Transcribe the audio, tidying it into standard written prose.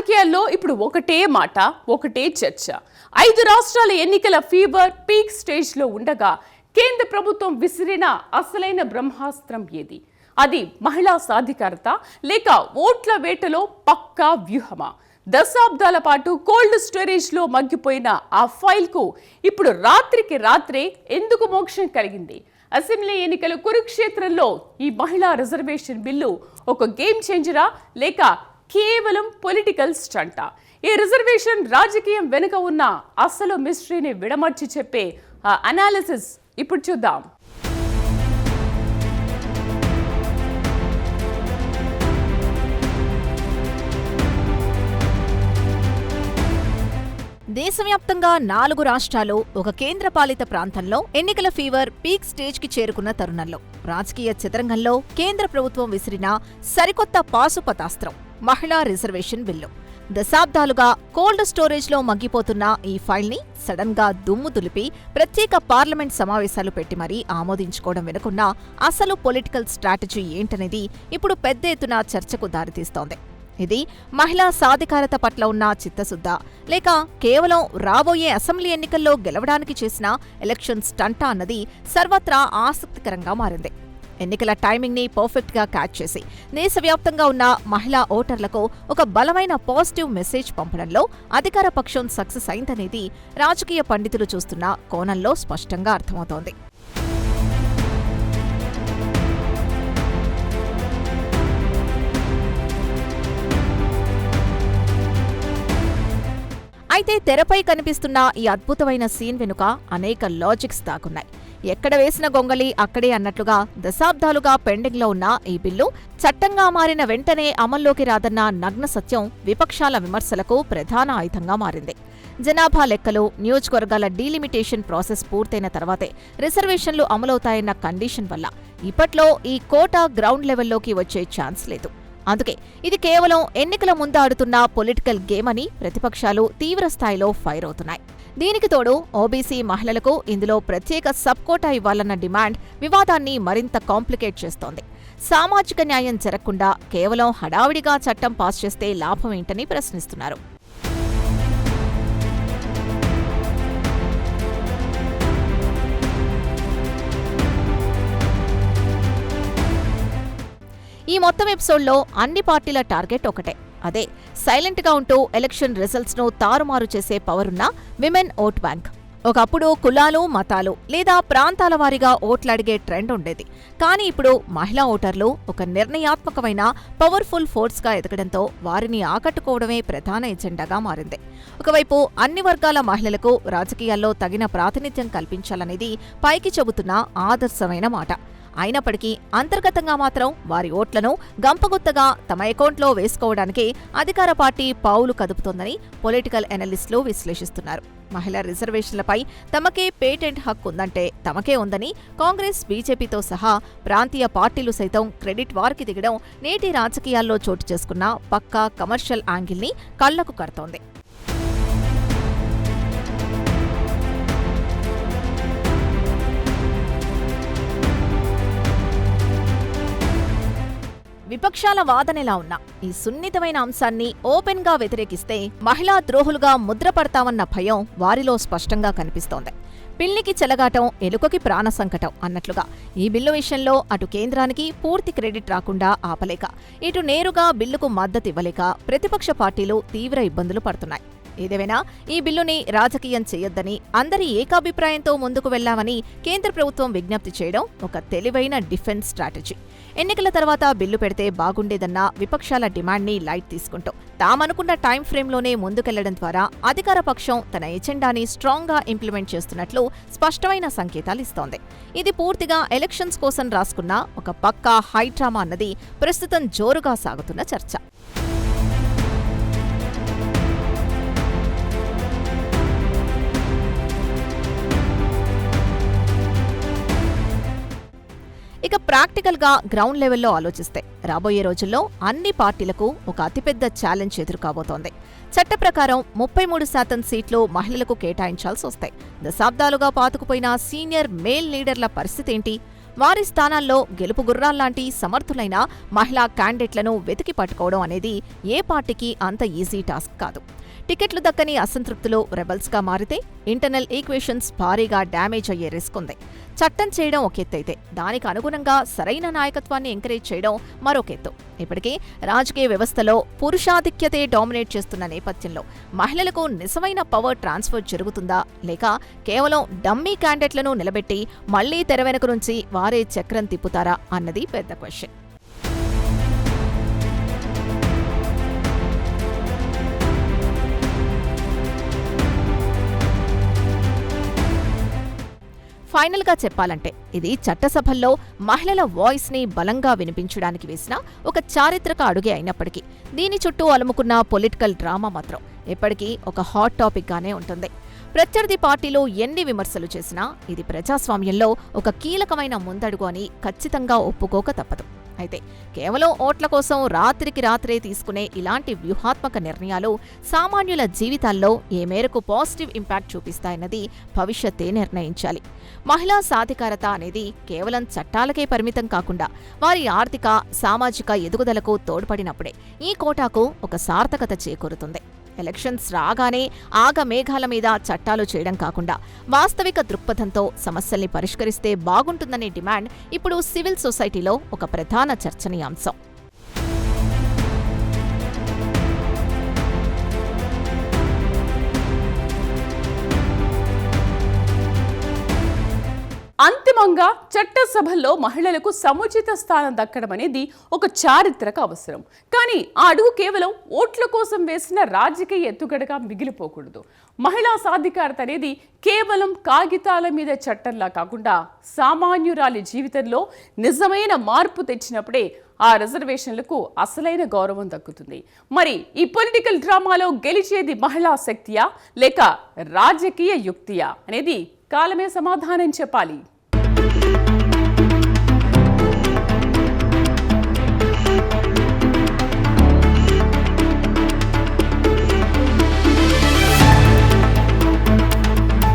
రాజకీయాల్లో ఇప్పుడు ఒకటే మాట, ఒకటే చర్చ. 5 రాష్ట్రాల ఎన్నికల ఫీవర్ పీక్ స్టేజ్లో ఉండగా కేంద్ర ప్రభుత్వం విసిరిన అసలైన బ్రహ్మాస్త్రం ఏది? అది మహిళా సాధికారత లేక ఓట్ల వేటలో పక్కా వ్యూహమా? దశాబ్దాల పాటు కోల్డ్ స్టోరేజ్లో మగ్గిపోయిన ఆ ఫైల్కు ఇప్పుడు రాత్రికి రాత్రే ఎందుకు మోక్షం కలిగింది? అసెంబ్లీ ఎన్నికల కురుక్షేత్రంలో ఈ మహిళా రిజర్వేషన్ బిల్లు ఒక గేమ్ చేంజరా లేక కేవలం పొలిటికల్ స్టంటా? ఈ రిజర్వేషన్ రాజకీయం వెనుక ఉన్న అసలు మిస్టరీని విడమర్చి చెప్పే ఆ అనాలిసిస్ ఇప్పుడు చూద్దాం. దేశవ్యాప్తంగా 4 రాష్ట్రాలు, ఒక కేంద్రపాలిత ప్రాంతంలో ఎన్నికల ఫీవర్ పీక్ స్టేజ్కి చేరుకున్న తరుణంలో రాజకీయ చదరంగంలో కేంద్ర ప్రభుత్వం విసిరిన సరికొత్త పాశుపతాస్త్రం మహిళా రిజర్వేషన్ బిల్లు. దశాబ్దాలుగా కోల్డ్ స్టోరేజ్లో మగ్గిపోతున్న ఈ ఫైల్ని సడన్ గా దుమ్ము దులిపి ప్రత్యేక పార్లమెంట్ సమావేశాలు పెట్టి మరీ ఆమోదించుకోవడం వెనుకున్న అసలు పొలిటికల్ స్ట్రాటజీ ఏంటనేది ఇప్పుడు పెద్ద ఎత్తున చర్చకు దారితీస్తోంది. ఇది మహిళా సాధికారత పట్ల ఉన్న చిత్తశుద్ధ లేక కేవలం రాబోయే అసెంబ్లీ ఎన్నికల్లో గెలవడానికి చేసిన ఎలక్షన్ స్టంటా అన్నది సర్వత్రా ఆసక్తికరంగా మారింది. ఎన్నికల టైమింగ్ ని పర్ఫెక్ట్ గా క్యాచ్ చేసి దేశవ్యాప్తంగా ఉన్న మహిళా ఓటర్లకు ఒక బలమైన పాజిటివ్ మెసేజ్ పంపడంలో అధికార పక్షం సక్సెస్ అయిందనేది రాజకీయ పండితులు చూస్తున్న కోణంలో స్పష్టంగా అర్థమవుతోంది. అయితే తెరపై కనిపిస్తున్న ఈ అద్భుతమైన సీన్ వెనుక అనేక లాజిక్స్ దాగున్నాయి. ఎక్కడ వేసిన గొంగళి అక్కడే అన్నట్లుగా దశాబ్దాలుగా పెండింగ్లో ఉన్న ఈ బిల్లు చట్టంగా మారిన వెంటనే అమల్లోకి రాదన్న నగ్న సత్యం విపక్షాల విమర్శలకు ప్రధాన ఆయుధంగా మారింది. జనాభా లెక్కలు, నియోజకవర్గాల డీలిమిటేషన్ ప్రాసెస్ పూర్తయిన తర్వాతే రిజర్వేషన్లు అమలవుతాయన్న కండిషన్ వల్ల ఇప్పట్లో ఈ కోటా గ్రౌండ్ లెవెల్లోకి వచ్చే ఛాన్స్ లేదు. అందుకే ఇది కేవలం ఎన్నికల ముందు ఆడుతున్న పొలిటికల్ గేమ్ అని ప్రతిపక్షాలు తీవ్రస్థాయిలో ఫైర్ అవుతున్నాయి. దీనికి తోడు ఓబీసీ మహిళలకు ఇందులో ప్రత్యేక సబ్ కోటా ఇవ్వాలన్న డిమాండ్ వివాదాన్ని మరింత కాంప్లికేట్ చేస్తోంది. సామాజిక న్యాయం జరగకుండా కేవలం హడావిడిగా చట్టం పాస్ చేస్తే లాభం ఏంటని ప్రశ్నిస్తున్నారు. ఈ మొత్తం ఎపిసోడ్లో అన్ని పార్టీల టార్గెట్ ఒకటే. అదే సైలెంట్ గా ఉంటూ ఎలక్షన్ రిజల్ట్స్ ను తారుమారు చేసే పవరున్న విమెన్ ఓట్ బ్యాంక్. ఒకప్పుడు కులాలు, మతాలు లేదా ప్రాంతాల వారీగా ఓట్లడిగే ట్రెండ్ ఉండేది. కానీ ఇప్పుడు మహిళా ఓటర్లు ఒక నిర్ణయాత్మకమైన పవర్ఫుల్ ఫోర్స్గా ఎదగడంతో వారిని ఆకట్టుకోవడమే ప్రధాన ఎజెండాగా మారింది. ఒకవైపు అన్ని వర్గాల మహిళలకు రాజకీయాల్లో తగిన ప్రాతినిధ్యం కల్పించాలనేది పైకి చెబుతున్న ఆదర్శమైన మాట. అయినప్పటికీ అంతర్గతంగా మాత్రం వారి ఓట్లను గంపగుత్తగా తమ అకౌంట్లో వేసుకోవడానికి అధికార పార్టీ పావులు కదుపుతోందని పొలిటికల్ ఎనలిస్టులు విశ్లేషిస్తున్నారు. మహిళా రిజర్వేషన్లపై తమకే పేటెంట్ హక్కు ఉందంటే తమకే ఉందని కాంగ్రెస్, బీజేపీతో సహా ప్రాంతీయ పార్టీలు సైతం క్రెడిట్ వారికి దిగడం నేటి రాజకీయాల్లో చోటు చేసుకున్న పక్కా కమర్షియల్ యాంగిల్ని కళ్లకు కడుతోంది. విపక్షాల వాదనెలా ఉన్నా ఈ సున్నితమైన అంశాన్ని ఓపెన్ గా వ్యతిరేకిస్తే మహిళా ద్రోహులుగా ముద్రపడతామన్న భయం వారిలో స్పష్టంగా కనిపిస్తోంది. పిల్లికి చెలగాటం, ఎలుకకి ప్రాణ సంకటం అన్నట్లుగా ఈ బిల్లు విషయంలో అటు కేంద్రానికి పూర్తి క్రెడిట్ రాకుండా ఆపలేక, ఇటు నేరుగా బిల్లుకు మద్దతివ్వలేక ప్రతిపక్ష పార్టీలు తీవ్ర ఇబ్బందులు పడుతున్నాయి. ఏదేమైనా ఈ బిల్లుని రాజకీయం చేయొద్దని, అందరి ఏకాభిప్రాయంతో ముందుకు వెళ్లామని కేంద్ర ప్రభుత్వం విజ్ఞప్తి చేయడం ఒక తెలివైన డిఫెన్స్ స్ట్రాటజీ. ఎన్నికల తర్వాత బిల్లు పెడితే బాగుండేదన్న విపక్షాల డిమాండ్ని లైట్ తీసుకుంటూ తామనుకున్న టైం ఫ్రేమ్లోనే ముందుకెళ్లడం ద్వారా అధికార పక్షం తన ఎజెండాని స్ట్రాంగ్గా ఇంప్లిమెంట్ చేస్తున్నట్లు స్పష్టమైన సంకేతాలిస్తోంది. ఇది పూర్తిగా ఎలక్షన్స్ కోసం రాసుకున్న ఒక పక్కా హైడ్రామా అన్నది ప్రస్తుతం జోరుగా సాగుతున్న చర్చ. ఇక ప్రాక్టికల్ గా గ్రౌండ్ లెవెల్లో ఆలోచిస్తే రాబోయే రోజుల్లో అన్ని పార్టీలకు ఒక అతిపెద్ద ఛాలెంజ్ ఎదురుకాబోతోంది. చట్ట ప్రకారం 33% సీట్లు మహిళలకు కేటాయించాల్సి వస్తాయి. దశాబ్దాలుగా పాతుకుపోయిన సీనియర్ మేల్ లీడర్ల పరిస్థితేంటి? వారి స్థానాల్లో గెలుపు గుర్రాల్లాంటి సమర్థులైన మహిళా క్యాండిడేట్లను వెతికి పట్టుకోవడం అనేది ఏ పార్టీకి అంత ఈజీ టాస్క్ కాదు. టికెట్లు దక్కని అసంతృప్తులు రెబల్స్గా మారితే ఇంటర్నల్ ఈక్వేషన్స్ భారీగా డ్యామేజ్ అయ్యే రిస్క్ ఉంది. చట్టం చేయడం ఒక ఎత్తైతే దానికి అనుగుణంగా సరైన నాయకత్వాన్ని ఎంకరేజ్ చేయడం మరొకెత్తు. ఇప్పటికే రాజకీయ వ్యవస్థలో పురుషాధిక్యతే డామినేట్ చేస్తున్న నేపథ్యంలో మహిళలకు నిజమైన పవర్ ట్రాన్స్ఫర్ జరుగుతుందా, లేక కేవలం డమ్మీ క్యాండిడేట్లను నిలబెట్టి మళ్లీ తెర వెనుక నుంచి వారే చక్రం తిప్పుతారా అన్నది పెద్ద క్వశ్చన్. ఫైనల్గా చెప్పాలంటే ఇది చట్టసభల్లో మహిళల వాయిస్ని బలంగా వినిపించడానికి వేసిన ఒక చారిత్రక అడుగే అయినప్పటికీ దీని చుట్టూ అలుముకున్న పొలిటికల్ డ్రామా మాత్రం ఎప్పటికీ ఒక హాట్ టాపిక్గానే ఉంటుంది. ప్రత్యర్థి పార్టీలు ఎన్ని విమర్శలు చేసినా ఇది ప్రజాస్వామ్యంలో ఒక కీలకమైన ముందడుగు అని ఖచ్చితంగా ఒప్పుకోక తప్పదు. అయితే కేవలం ఓట్ల కోసం రాత్రికి రాత్రే తీసుకునే ఇలాంటి వ్యూహాత్మక నిర్ణయాలు సామాన్యుల జీవితాల్లో ఏ మేరకు పాజిటివ్ ఇంపాక్ట్ చూపిస్తాయన్నది భవిష్యత్తే నిర్ణయించాలి. మహిళా సాధికారత అనేది కేవలం చట్టాలకే పరిమితం కాకుండా వారి ఆర్థిక, సామాజిక ఎదుగుదలకు తోడ్పడినప్పుడే ఈ కోటాకు ఒక సార్థకత చేకూరుతుంది. ఎలక్షన్స్ రాగానే ఆగమేఘాల మీద చట్టాలు చేయడం కాకుండా వాస్తవిక దృక్పథంతో సమస్యల్ని పరిష్కరిస్తే బాగుంటుందనే డిమాండ్ ఇప్పుడు సివిల్ సొసైటీలో ఒక ప్రధాన చర్చనీయాంశం. అంతిమంగా చట్టసభల్లో మహిళలకు సముచిత స్థానం దక్కడం అనేది ఒక చారిత్రక అవసరం. కానీ ఆ అడుగు కేవలం ఓట్ల కోసం వేసిన రాజకీయ ఎత్తుగడగా మిగిలిపోకూడదు. మహిళా సాధికారత అనేది కేవలం కాగితాల మీద చట్టంలా కాకుండా సామాన్యురాలి జీవితంలో నిజమైన మార్పు తెచ్చినప్పుడే ఆ రిజర్వేషన్లకు అసలైన గౌరవం దక్కుతుంది. మరి ఈ పొలిటికల్ డ్రామాలో గెలిచేది మహిళా శక్తియా లేక రాజకీయ యుక్తియా అనేది కాలమే సమాధానం చెప్పాలి.